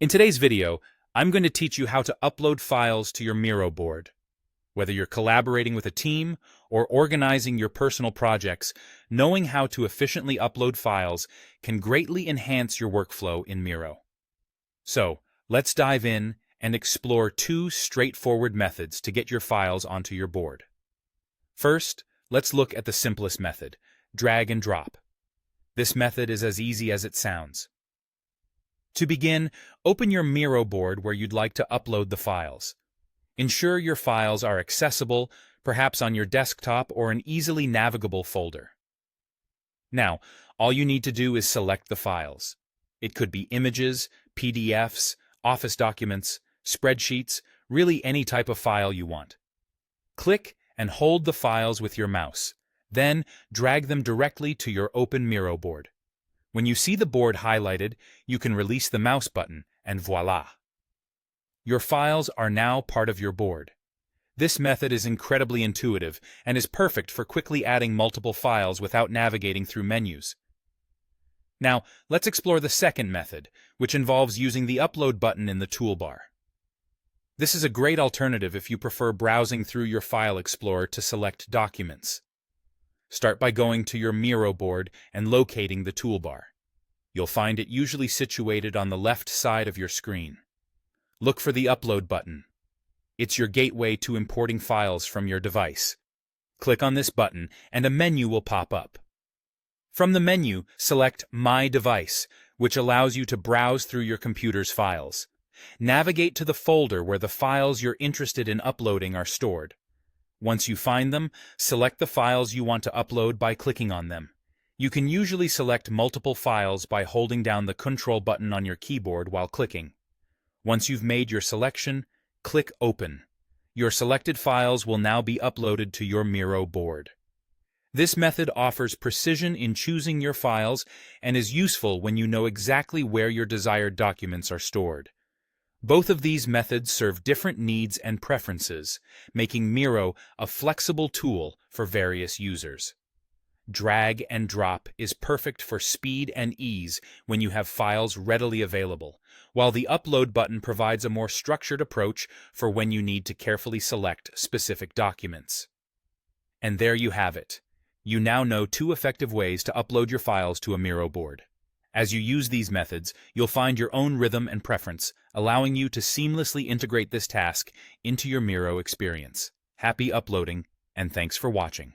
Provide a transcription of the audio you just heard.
In today's video, I'm going to teach you how to upload files to your Miro board. Whether you're collaborating with a team or organizing your personal projects, knowing how to efficiently upload files can greatly enhance your workflow in Miro. So, let's dive in and explore two straightforward methods to get your files onto your board. First, let's look at the simplest method, drag and drop. This method is as easy as it sounds. To begin, open your Miro board where you'd like to upload the files. Ensure your files are accessible, perhaps on your desktop or an easily navigable folder. Now, all you need to do is select the files. It could be images, PDFs, Office documents, spreadsheets, really any type of file you want. Click and hold the files with your mouse. Then, drag them directly to your open Miro board. When you see the board highlighted, you can release the mouse button, and voila! Your files are now part of your board. This method is incredibly intuitive and is perfect for quickly adding multiple files without navigating through menus. Now, let's explore the second method, which involves using the upload button in the toolbar. This is a great alternative if you prefer browsing through your file explorer to select documents. Start by going to your Miro board and locating the toolbar. You'll find it usually situated on the left side of your screen. Look for the Upload button. It's your gateway to importing files from your device. Click on this button and a menu will pop up. From the menu, select My Device, which allows you to browse through your computer's files. Navigate to the folder where the files you're interested in uploading are stored. Once you find them, select the files you want to upload by clicking on them. You can usually select multiple files by holding down the Control button on your keyboard while clicking. Once you've made your selection, click Open. Your selected files will now be uploaded to your Miro board. This method offers precision in choosing your files and is useful when you know exactly where your desired documents are stored. Both of these methods serve different needs and preferences, making Miro a flexible tool for various users. Drag and drop is perfect for speed and ease when you have files readily available, while the Upload button provides a more structured approach for when you need to carefully select specific documents. And there you have it. You now know two effective ways to upload your files to a Miro board. As you use these methods, you'll find your own rhythm and preference, allowing you to seamlessly integrate this task into your Miro experience. Happy uploading, and thanks for watching.